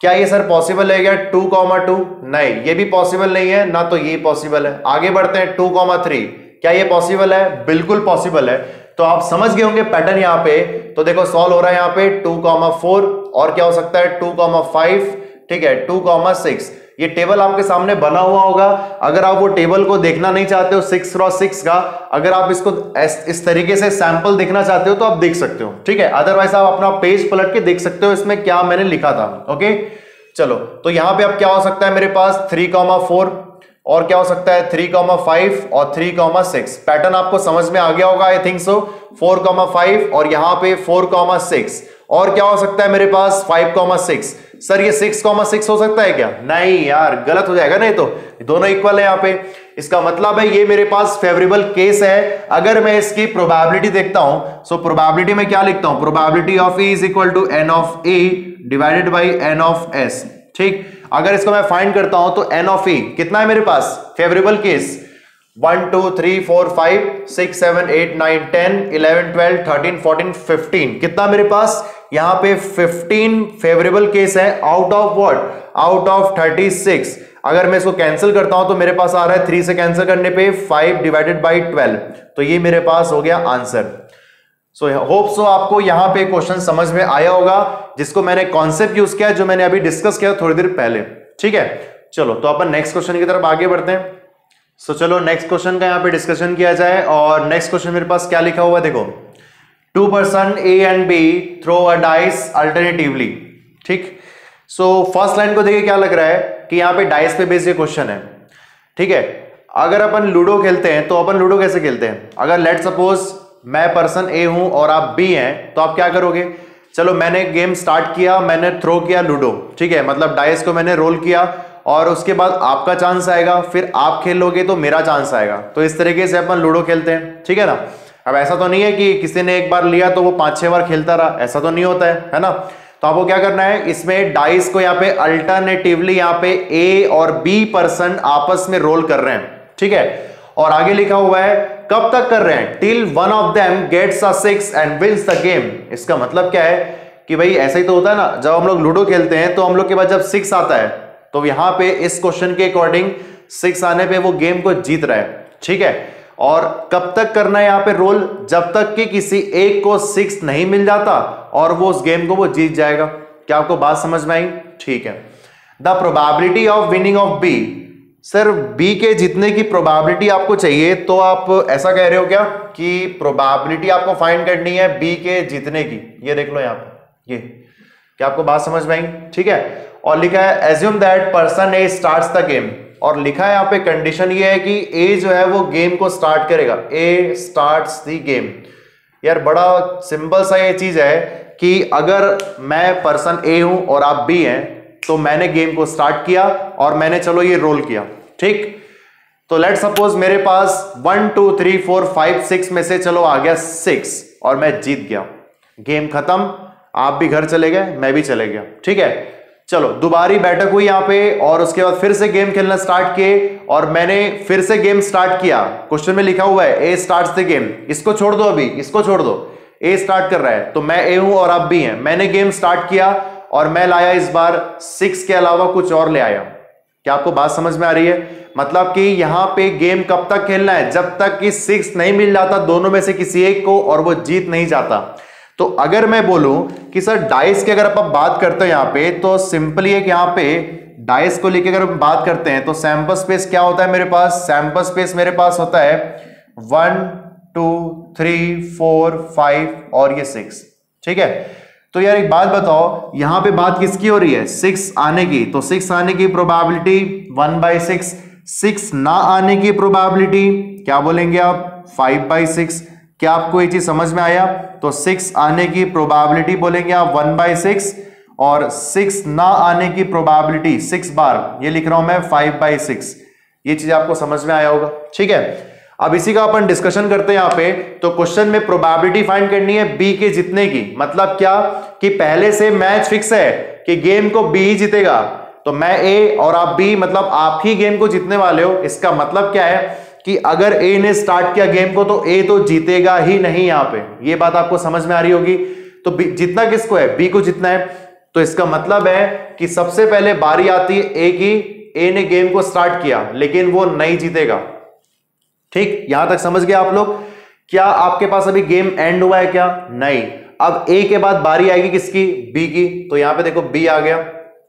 [SPEAKER 1] क्या ये सर पॉसिबल है क्या 2,2? नहीं, ये भी पॉसिबल नहीं है ना, तो ये पॉसिबल है। आगे बढ़ते हैं 2,3, क्या ये पॉसिबल है? बिल्कुल पॉसिबल है। तो आप समझ गए होंगे पैटर्न यहां पे। तो देखो सॉल्व हो रहा है यहां पे 2,4, और क्या हो सकता है 2,5, ठीक है, 2,6। ये टेबल आपके सामने बना हुआ होगा। अगर आप वो टेबल को देखना नहीं चाहते हो 6x6 का, अगर आप इसको इस तरीके से सैंपल देखना चाहते हो तो आप देख सकते हो। ठीक है, अदरवाइज आप अपना पेज पलट के देख सकते हो इसमें क्या मैंने लिखा था। ओके, चलो तो यहां पे अब क्या हो सकता है मेरे पास 3,4, और क्या हो सकता है 3,5 और 3,6। पैटर्न आपको समझ में आ गया होगा आई थिंक सो। 4,5 और यहां पे 4,6, और क्या हो सकता है मेरे पास 5,6। सर ये 6,6 हो सकता है क्या? नहीं यार, गलत हो जाएगा। नहीं, तो दोनों इक्वल है यहां पे। इसका मतलब है ये मेरे पास फेवरेबल केस है। अगर मैं इसकी प्रोबेबिलिटी देखता हूं, सो प्रोबेबिलिटी में क्या लिखता हूं, probability of A is equal to n of A divided by n of s। ठीक, अगर इसको मैं फाइंड करता हूं तो n ऑफ ए कितना है मेरे पास फेवरेबल केस? 1 2 3 4 5 6 7 8 9 10 11 12 13 14 15, कितना मेरे पास यहां पे 15 फेवरेबल केस है out of what, out of 36। अगर मैं इसको कैंसिल करता हूं तो मेरे पास आ रहा है 3 से कैंसिल करने पे 5 डिवाइडेड बाई 12, तो ये मेरे पास हो गया आंसर। सो होप सो आपको यहां पे क्वेश्चन समझ में आया होगा, जिसको मैंने कॉन्सेप्ट यूज किया जो मैंने अभी डिस्कस किया थोड़ी देर पहले। ठीक है, चलो तो अपन नेक्स्ट क्वेश्चन की तरफ आगे बढ़ते हैं। सो चलो नेक्स्ट क्वेश्चन का यहां पे डिस्कशन किया जाए। और नेक्स्ट क्वेश्चन मेरे पास क्या लिखा हुआ है देखो, 2 person A and B throw a dice alternatively. ठीक, सो फर्स्ट लाइन को देखिए क्या लग रहा है कि यहां पे डाइस पे बेस्ड ये क्वेश्चन है। ठीक है, अगर अपन लूडो खेलते हैं तो अपन लूडो कैसे खेलते हैं? अगर लेट सपोज मैं पर्सन ए हूं और आप बी हैं, तो आप क्या करोगे? चलो मैंने गेम स्टार्ट किया, मैंने थ्रो किया लूडो, ठीक है, मतलब डाइस को मैंने रोल किया, और उसके बाद आपका चांस आएगा, फिर आप खेलोगे तो मेरा चांस आएगा। तो इस तरीके से अपन लूडो खेलते हैं। ठीक है ना। अब ऐसा तो नहीं है कि किसी ने एक बार लिया तो वो 5-6 बार खेलता रहा, ऐसा तो नहीं होता है ना। तो आपको क्या करना है, इसमें डाइस को यहाँ पे अल्टरनेटिवली यहाँ पे ए और बी पर्सन आपस में रोल कर रहे हैं। ठीक है, और आगे लिखा हुआ है कब तक कर रहे हैं, till one of them gets a 6 and wins the game. इसका मतलब क्या है कि भाई ऐसा ही तो होता है ना, जब हम लोग लूडो खेलते हैं तो हम लोग के पास जब 6 आता है तो यहां पे इस क्वेश्चन के अकॉर्डिंग 6 आने पे वो गेम को जीत रहा है। ठीक है, और कब तक करना है यहां पे रोल, जब तक कि किसी एक को 6 नहीं मिल जाता और वो उस गेम को वो जीत जाएगा। क्या आपको बात समझ में आई? ठीक है, the probability of winning of B. Sir B के जीतने की प्रोबेबिलिटी आपको चाहिए, तो आप ऐसा कह रहे हो क्या कि प्रोबेबिलिटी आपको फाइंड करनी है बी के जीतने की। ये देख लो यहां पे, ये क्या आपको बात समझ में आई? ठीक है, और लिखा है assume that person A starts the game, और लिखा है यहाँ पे कंडीशन ये है कि ए जो है वो गेम को स्टार्ट करेगा, ए स्टार्ट्स द गेम। यार बड़ा सिंपल सा ये चीज है कि अगर मैं पर्सन ए हूं और आप बी हैं, तो मैंने गेम को स्टार्ट किया और मैंने चलो ये रोल किया। ठीक, तो लेट सपोज मेरे पास 1 2 3 4 5 6 में से चलो आ गया 6 और मैं जीत गया, गेम खत्म, आप भी घर चले गए, मैं भी चले गया। ठीक है, चलो दोबारी बैठक हुई यहां पे, और उसके बाद फिर से गेम खेलना स्टार्ट किए, और मैंने फिर से गेम स्टार्ट किया। क्वेश्चन में लिखा हुआ है ए स्टार्ट्स द गेम, इसको छोड़ दो, अभी इसको छोड़ दो, ए स्टार्ट कर रहा है, तो मैं ए हूं और आप बी हैं। मैंने गेम स्टार्ट किया और मैं लाया इस बार 6 के अलावा कुछ और ले आया। क्या आपको बात समझ में आ रही है? मतलब कि यहां पे गेम कब तक खेलना है, जब तक कि 6 नहीं मिल जाता दोनों में से किसी एक को और वो जीत नहीं जाता। तो अगर मैं बोलूं कि सर डाइस की अगर आप बात करते हो यहां पे, तो सिंपली है कि यहां पे डाइस को लेके अगर हम बात करते हैं तो सैंपल स्पेस क्या होता है मेरे पास? सैंपल स्पेस मेरे पास होता है 1 2 3 4 5 और ये 6। ठीक है, तो यार एक बात बताओ, यहां पे बात किसकी हो रही है? 6 आने की। तो 6 आने की प्रोबेबिलिटी 1/6, 6 ना आने की प्रोबेबिलिटी क्या बोलेंगे आप? 5/6। क्या आपको ये चीज समझ में आया? तो 6 आने की प्रोबेबिलिटी बोलेंगे आप 1/6 और 6 ना आने की प्रोबेबिलिटी 6 बार, ये लिख रहा हूं मैं 5/6। ये चीज आपको समझ में आया होगा। ठीक है, अब इसी का अपन डिस्कशन करते हैं यहां पे। तो क्वेश्चन में प्रोबेबिलिटी फाइंड करनी है बी के जीतने की। मतलब क्या कि पहले से मैच फिक्स है कि गेम को बी ही जीतेगा, तो मैं ए और आप बी, मतलब आप ही गेम को जीतने वाले हो। इसका मतलब क्या है कि अगर ए ने स्टार्ट किया गेम को तो ए तो जीतेगा ही नहीं। यहां पे ये बात आपको समझ में आ रही होगी। तो जीतना किसको है? बी को जीतना है। तो इसका मतलब है कि सबसे पहले बारी आती है ए की, ए ने गेम को स्टार्ट किया लेकिन वो नहीं जीतेगा। ठीक, यहां तक समझ गए आप लोग? क्या आपके पास अभी गेम एंड हुआ है क्या? नहीं। अब ए के बाद बारी आएगी किसकी? बी की। तो यहां पे देखो बी आ गया।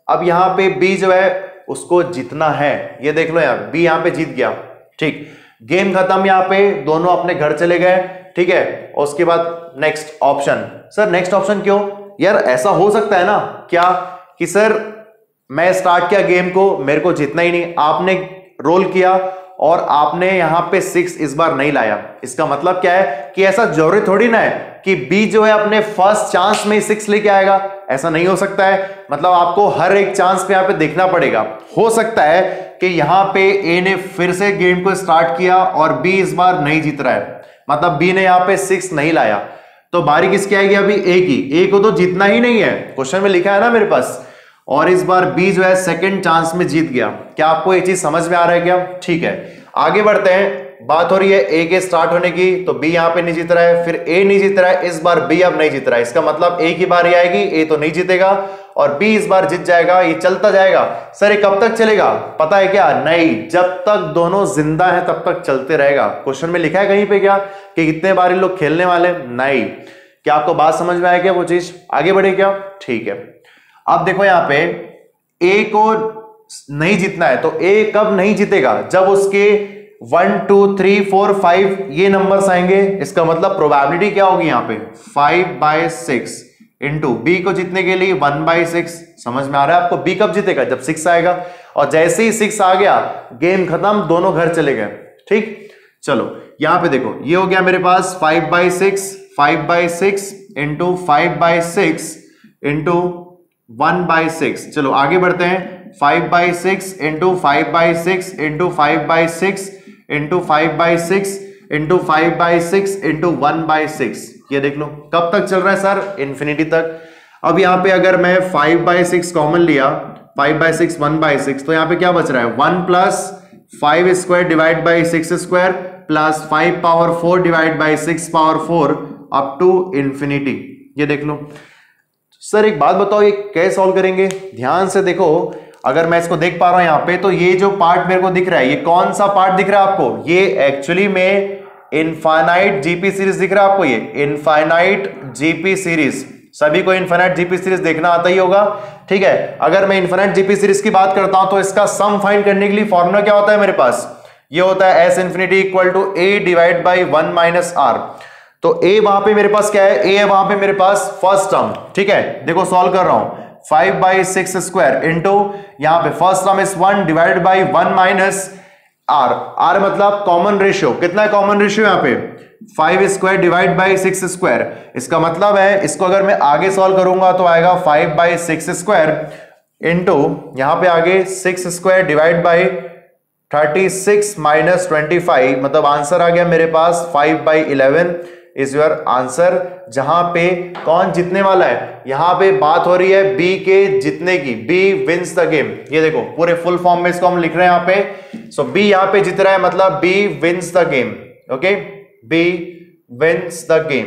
[SPEAKER 1] अब यहां पे बी जो है उसको जीतना है, ये देख लो यार, बी यहां पे जीत गया। ठीक, गेम खत्म, यहां पे दोनों अपने घर चले गए। ठीक है, और उसके बाद next option. Sir next option क्यों? यार ऐसा हो सकता है ना क्या कि सर मैं स्टार्ट किया गेम को, मेरे को जीतना ही नहीं, आपने रोल किया और आपने यहां पे 6 इस बार नहीं लाया। इसका मतलब क्या है कि ऐसा जरूरी थोड़ी ना है कि बी जो है अपने फर्स्ट चांस में 6 लेके आएगा। ऐसा नहीं हो सकता है। मतलब आपको हर एक चांस पे यहां पे देखना पड़ेगा। हो सकता है कि यहां पे ए ने फिर से गेम को स्टार्ट किया और बी इस बार नहीं जीत रहा है, मतलब बी ने यहां पे 6 नहीं लाया, तो बारी किसकी आएगी अभी? ए की। ए को तो जीतना ही नहीं है, क्वेश्चन में लिखा है ना मेरे पास। और इस बार बी जो है सेकंड चांस में जीत गया। क्या आपको ये चीज समझ में आ रहा है क्या? ठीक है, आगे बढ़ते हैं। बात हो रही है ए के स्टार्ट होने की, तो बी यहां पे नहीं जीत रहा है, फिर ए नहीं जीत रहा है, इस बार बी अब नहीं जीत रहा है। इसका मतलब ए की बारी आएगी, ए तो नहीं जीतेगा और बी इस बार जीत जाएगा। ये चलता जाएगा। सर ये कब तक चलेगा पता है क्या? नहीं, जब तक दोनों जिंदा हैं तब तक चलते रहेगा। क्वेश्चन में लिखा है कहीं पे क्या कि कितने बार ये लोग खेलने वाले? नहीं। क्या आपको बात समझ में आया क्या? वो चीज आगे बढ़े क्या? ठीक है, अब देखो यहां पे ए को नहीं जीतना है, तो ए कब नहीं जीतेगा? जब उसके 1 2 3 4 5 ये नंबर्स आएंगे। इसका मतलब प्रोबेबिलिटी क्या होगी यहां पे? 5/6 इंटू बी को जीतने के लिए 1/6। समझ में आ रहा है आपको? बी कब जीतेगा? जब 6 आएगा। और जैसे ही 6 आ गया गेम खत्म, दोनों घर चले गए। ठीक, चलो यहां पे देखो, ये हो गया मेरे पास 5/6 इंटू 5/6 इंटू 1/6। चलो आगे बढ़ते हैं। 5/6 into 5/6 into 5/6 into 5/6 into 5/6 into 1/6। ये देख लो कब तक चल रहा है सर? इन्फिनिटी तक। अब यहां पे अगर मैं 5/6 कॉमन लिया, 5/6 1/6, तो यहां पे क्या बच रहा है? 1 plus 5 square divide by 6 square plus 5 power 4 divide by 6 power 4 up to infinity. ये देख लो। सर एक बात बताओ, ये कैसे सॉल्व करेंगे? ध्यान से देखो, अगर मैं इसको देख पा रहा हूं यहां पे, तो ये जो पार्ट मेरे को दिख रहा है, ये कौन सा पार्ट दिख रहा है आपको? ये एक्चुअली में इनफाइनाइट जीपी सीरीज दिख रहा है आपको। ये इनफाइनाइट जीपी सीरीज, सभी को इनफाइनाइट जीपी सीरीज देखना आता ही होगा। ठीक है, अगर मैं इनफाइनाइट जीपी सीरीज की बात करता हूं तो इसका सम फाइंड करने के लिए फॉर्मूला क्या होता है मेरे पास? ये होता है S infinity equal to a divide by 1 minus r. तो ए वहां पे मेरे पास क्या है? ए है वहां पे मेरे पास फर्स्ट टर्म। ठीक है, देखो सॉल्व कर रहा हूं। 5/6 स्क्वायर इंटू यहां पे first term is 1 divide by 1 minus r. R मतलब कॉमन रेशियो। कितना है कॉमन रेशियो यहां पे? 5 स्क्वायर डिवाइड बाई 6 स्क्वायर। इसका मतलब है इसको अगर मैं आगे सॉल्व करूंगा तो आएगा 5/6 स्क्वायर इंटू यहां पे आगे 6 स्क्वायर डिवाइड बाई 36 माइनस 25, मतलब आंसर आ गया मेरे पास 5/11 इज योर आंसर। जहां पे कौन जीतने वाला है? यहां पे बात हो रही है बी के जीतने की। B wins the game. ये देखो पूरे फुल फॉर्म में इसको हम लिख रहे हैं यहां पे। सो बी यहां पे जीत रहा है, मतलब B wins the game. Okay, B wins the game.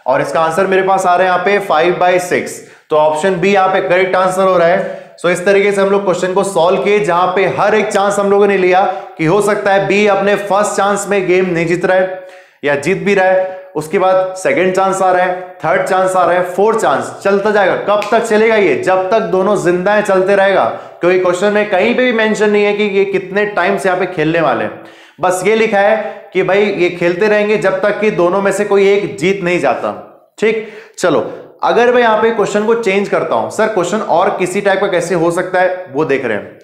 [SPEAKER 1] और इसका आंसर मेरे पास आ रहा है यहां पे 5/6। तो ऑप्शन बी यहाँ पे करेक्ट आंसर हो रहा है। सो इस तरीके से हम लोग क्वेश्चन को सॉल्व किए, जहां पे हर एक चांस हम लोगों ने लिया कि हो सकता है बी अपने फर्स्ट चांस में गेम नहीं जीत रहा है या जीत भी रहा है, उसके बाद सेकंड चांस आ रहा है, थर्ड चांस आ रहा है, फोर्थ चांस, चलता जाएगा। कब तक चलेगा ये? जब तक दोनों जिंदा है चलते रहेगा, क्योंकि क्वेश्चन में कहीं पे भी मेंशन नहीं है कि ये कितने टाइम से यहाँ पे खेलने वाले हैं। बस ये लिखा है कि भाई ये खेलते रहेंगे जब तक कि दोनों में से कोई एक जीत नहीं जाता। ठीक, चलो अगर मैं यहाँ पे क्वेश्चन को चेंज करता हूं, सर क्वेश्चन और किसी टाइप का कैसे हो सकता है वो देख रहे हैं।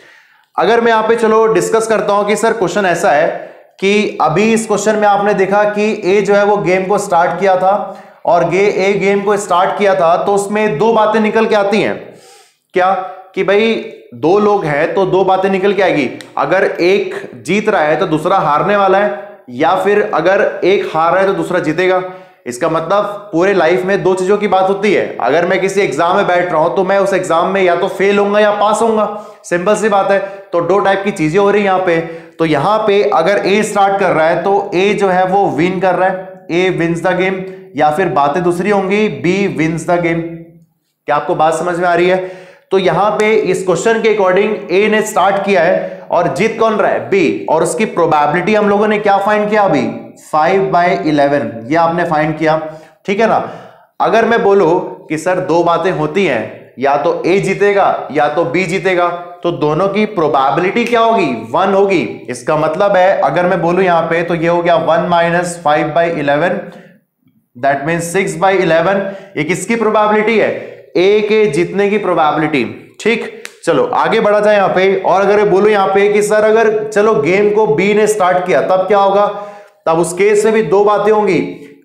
[SPEAKER 1] अगर मैं यहाँ पे चलो डिस्कस करता हूं कि सर क्वेश्चन ऐसा है कि अभी इस क्वेश्चन में आपने देखा कि ए जो है वो गेम को स्टार्ट किया था और ए गेम को स्टार्ट किया था, तो उसमें दो बातें निकल के आती हैं। क्या? कि भाई दो लोग हैं तो दो बातें निकल के आएगी। अगर एक जीत रहा है तो दूसरा हारने वाला है, या फिर अगर एक हार रहा है तो दूसरा जीतेगा। इसका मतलब पूरे लाइफ में दो चीजों की बात होती है। अगर मैं किसी एग्जाम में बैठ रहा हूं तो मैं उस एग्जाम में या तो फेल होऊंगा या पास होऊंगा, सिंपल सी बात है। तो दो टाइप की चीजें हो रही है यहाँ पे। तो यहां पे अगर ए स्टार्ट कर रहा है तो ए जो है वो विन कर रहा है, ए विंस द गेम, या फिर बातें दूसरी होंगी, बी विंस द गेम। क्या आपको बात समझ में आ रही है? तो यहां पे इस क्वेश्चन के अकॉर्डिंग ए ने स्टार्ट किया है और जीत कौन रहा है? बी। और उसकी प्रोबेबिलिटी हम लोगों ने क्या फाइंड किया? अभी 5/11 ये आपने फाइंड किया, ठीक है ना। अगर मैं बोलूं कि सर दो बातें होती हैं, या तो ए जीतेगा या तो बी जीतेगा, तो दोनों की प्रोबेबिलिटी क्या होगी? 1 होगी। इसका मतलब है अगर मैं बोलूं यहां पे तो ये हो गया 1 - 5/11, दैट मीन्स 6/11। ये किसकी प्रोबेबिलिटी है? ए के जीतने की प्रोबेबिलिटी। ठीक, चलो आगे बढ़ा जाए यहां पे। और अगर मैं बोलूं यहां पे कि सर अगर चलो गेम को बी ने स्टार्ट किया, तब क्या होगा? तब उस केस में भी दो बातें होंगी।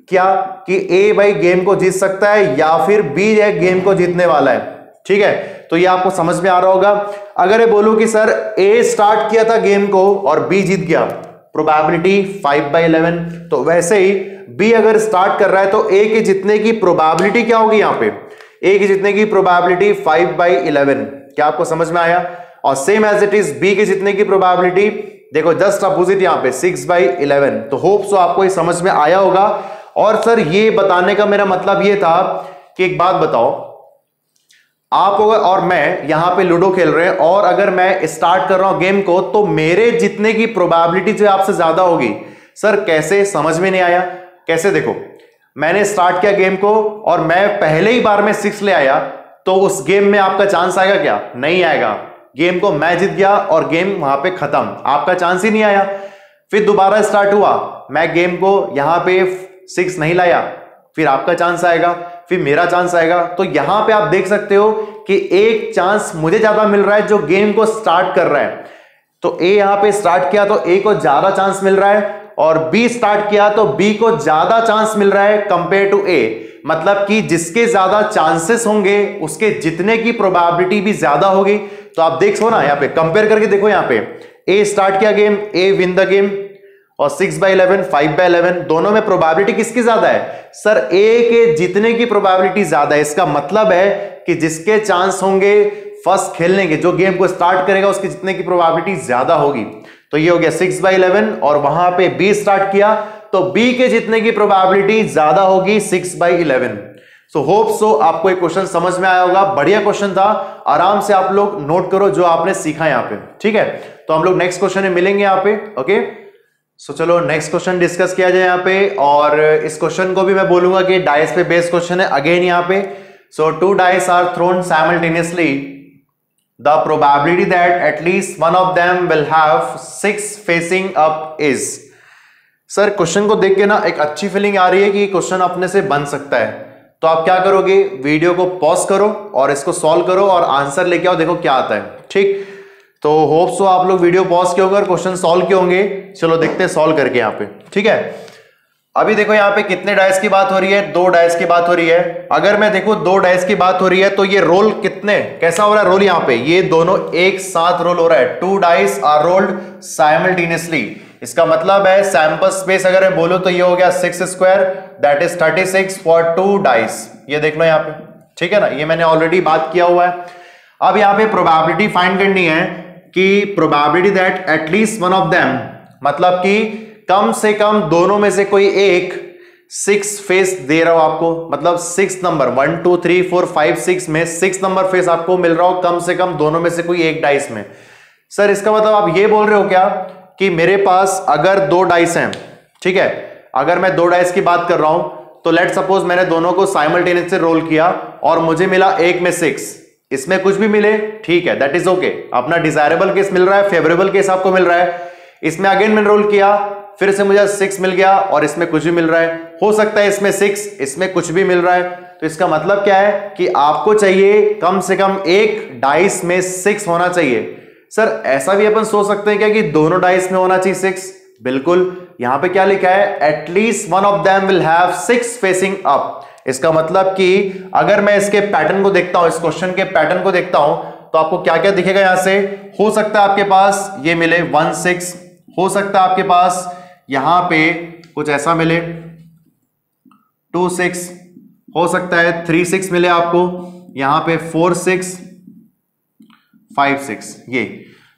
[SPEAKER 1] क्या? कि ए भाई गेम को जीत सकता है या फिर बी है गेम को जीतने वाला है। ठीक है, तो ये आपको समझ में आ रहा होगा। अगर मैं बोलूं कि सर ए स्टार्ट किया था गेम को और बी जीत गया, प्रोबेबिलिटी 5/11। तो वैसे ही बी अगर स्टार्ट कर रहा है तो ए के जीतने की प्रोबेबिलिटी क्या होगी? यहां पे ए के जीतने की प्रोबेबिलिटी 5/11। क्या आपको समझ में आया? और same as it is B के जीतने की प्रोबेबिलिटी देखो जस्ट अपोजिट यहां पे 6/11। तो होप सो आपको ये समझ में आया होगा। और सर ये बताने का मेरा मतलब ये था कि एक बात बताओ, आप और मैं यहां पे लूडो खेल रहे हैं और अगर मैं स्टार्ट कर रहा हूं गेम को तो मेरे जीतने की प्रोबेबिलिटी जो आपसे ज्यादा होगी। सर कैसे? समझ में नहीं आया। कैसे? देखो मैंने स्टार्ट किया गेम को और मैं पहले ही बार में 6 ले आया, तो उस गेम में आपका चांस आएगा क्या? नहीं आएगा। गेम को मैं जीत गया और गेम वहां पे खत्म, आपका चांस ही नहीं आया। फिर दोबारा स्टार्ट हुआ, मैं गेम को यहां पे 6 नहीं लाया, फिर आपका चांस आएगा, फिर मेरा चांस आएगा। तो यहां पे आप देख सकते हो कि एक चांस मुझे ज्यादा मिल रहा है जो गेम को स्टार्ट कर रहा है। तो ए यहां पे स्टार्ट किया तो ए को ज्यादा चांस मिल रहा है, और बी स्टार्ट किया तो बी को ज्यादा चांस मिल रहा है कंपेयर टू ए। मतलब कि जिसके ज्यादा चांसेस होंगे उसके जीतने की प्रोबेबिलिटी भी ज्यादा होगी। तो आप देख सो ना, यहां पे कंपेयर करके देखो, यहां पे ए स्टार्ट किया game, a win the game, और 6/11 5/11 दोनों में प्रोबेबिलिटी किसकी ज्यादा है? सर ए के जीतने की प्रोबेबिलिटी ज्यादा है। इसका मतलब है कि जिसके चांस होंगे फर्स्ट खेलने के, जो गेम को स्टार्ट करेगा उसके जीतने की प्रोबेबिलिटी ज्यादा होगी। तो ये हो गया 6/11, और वहां पे बी स्टार्ट किया तो बी के जीतने की प्रोबेबिलिटी ज्यादा होगी 6/11। सो होप सो आपको ये क्वेश्चन समझ में आया होगा। बढ़िया क्वेश्चन था, आराम से आप लोग नोट करो जो आपने सीखा यहां पे। ठीक है, तो हम लोग नेक्स्ट क्वेश्चन में मिलेंगे यहां पे। ओके, सो चलो नेक्स्ट क्वेश्चन डिस्कस किया जाए यहां पे। और इस क्वेश्चन को भी मैं बोलूंगा कि डाइस पे बेस्ड क्वेश्चन है अगेन यहां पे। सो 2 dice are thrown simultaneously. The probability that at least one of them will have 6 facing up is. Sir question को देख के ना एक अच्छी फीलिंग आ रही है कि क्वेश्चन अपने से बन सकता है। तो आप क्या करोगे? वीडियो को पॉज करो और इसको सॉल्व करो और आंसर लेके आओ, देखो क्या आता है। ठीक, तो होप सो आप लोग वीडियो पॉज किए होंगे और क्वेश्चन सॉल्व किए होंगे। चलो देखते हैं सॉल्व करके यहाँ पे। ठीक है, अभी देखो यहाँ पे कितने डाइस की बात हो रही है? 2 डाइस की बात हो रही है। अगर मैं देखो 2 डाइस की बात हो रही है तो ये रोल कितने, कैसा हो रहा है रोल? यहाँ पे ये दोनों एक साथ रोल हो रहा है। 2 dice आर रोल्ड साइमल्टेनियसली। इसका मतलब है सैंपल स्पेस अगर मैं बोलूं तो ये हो गया 6 square, that is 36 for 2 dice। ये देख लो यहाँ पे, ठीक है ना, ये मैंने ऑलरेडी बात किया हुआ है। अब यहाँ पे प्रोबेबिलिटी फाइंड करनी है कि probability that at least one of them, मतलब कि कम से कम दोनों में से कोई एक 6 फेस दे रहा हूं आपको, मतलब 6 नंबर 1 2 3 4 5 6 में 6 नंबर फेस आपको मिल रहा हो कम से कम दोनों में से कोई एक डाइस में। सर इसका मतलब आप ये बोल रहे हो क्या कि मेरे पास अगर 2 डाइस हैं, ठीक है, अगर मैं 2 डाइस की बात कर रहा हूं तो लेट सपोज मैंने दोनों को साइमल्टेनियसली रोल किया और मुझे मिला एक में 6, इसमें कुछ भी मिले ठीक है, दैट इज ओके, अपना डिजायरेबल केस मिल रहा है, फेवरेबल केस आपको मिल रहा है। इसमें अगेन मैंने रोल किया, फिर से मुझे 6 मिल गया और इसमें कुछ भी मिल रहा है, हो सकता है इसमें 6 इसमें कुछ भी मिल रहा है। तो इसका मतलब क्या है कि आपको चाहिए कम से कम एक डाइस में 6 होना चाहिए। सर ऐसा भी अपन सोच सकते हैं क्या कि दोनों डाइस में होना चाहिए 6? बिल्कुल, यहां पे क्या लिखा है, at least one of them will have 6 facing up. इसका मतलब कि अगर मैं इसके पैटर्न को देखता हूं, इस क्वेश्चन के पैटर्न को देखता हूं, तो आपको क्या क्या दिखेगा यहां से। हो सकता है आपके पास ये मिले 1 6, हो सकता है आपके पास यहां पे कुछ ऐसा मिले 2 6, हो सकता है 3 6 मिले आपको, यहां पे 4 6 5 6, ये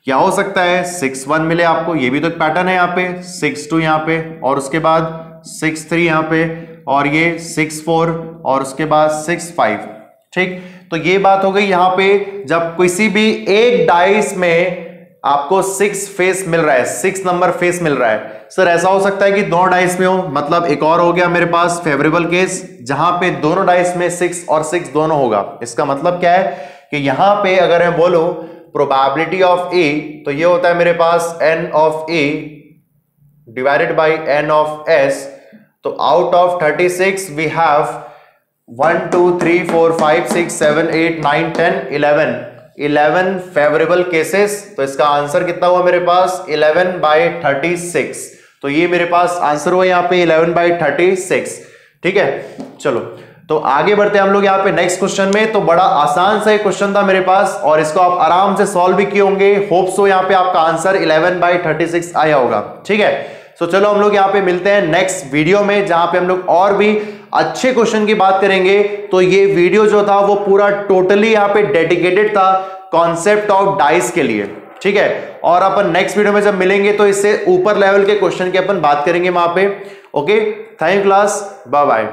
[SPEAKER 1] क्या हो सकता है 6 1 मिले आपको, ये भी तो एक पैटर्न है, यहाँ पे 6 2 यहाँ पे, और उसके बाद 6 3 यहाँ पे, और ये 6 4 और उसके बाद 6 5। ठीक, तो ये बात हो गई यहाँ पे जब किसी भी एक डाइस में आपको 6 फेस मिल रहा है, 6 नंबर फेस मिल रहा है। सर ऐसा हो सकता है कि दोनों डाइस में हो, मतलब एक और हो गया मेरे पास फेवरेबल केस जहां पे दोनों डाइस में 6 और 6 दोनों होगा। इसका मतलब क्या है कि यहां पे अगर मैं बोलूं प्रोबेबिलिटी ऑफ ए, तो ये होता है मेरे पास n of A divided by n of s। तो out of 36 we have 1 2 3 4 5 6 7 8 9 10 11 favourable cases. तो इसका आंसर कितना हुआ मेरे पास 11/36। तो ये मेरे पास आंसर हुआ यहाँ पे 11/36। ठीक है, चलो तो आगे बढ़ते हैं हम लोग यहाँ पे नेक्स्ट क्वेश्चन में। तो बड़ा आसान सा एक क्वेश्चन था मेरे पास और इसको आप आराम से सॉल्व भी किए होंगे। होप सो यहाँ पे आपका आंसर 11/36 आया होगा। ठीक है, तो चलो हम लोग यहाँ पे मिलते हैं नेक्स्ट वीडियो में जहां पे हम लोग और भी अच्छे क्वेश्चन की बात करेंगे। तो ये वीडियो जो था वो पूरा टोटली यहाँ पे डेडिकेटेड था कॉन्सेप्ट ऑफ डाइस के लिए। ठीक है, और अपन नेक्स्ट वीडियो में जब मिलेंगे तो इससे ऊपर लेवल के क्वेश्चन की अपन बात करेंगे वहां पे। Okay, thank you class, bye bye.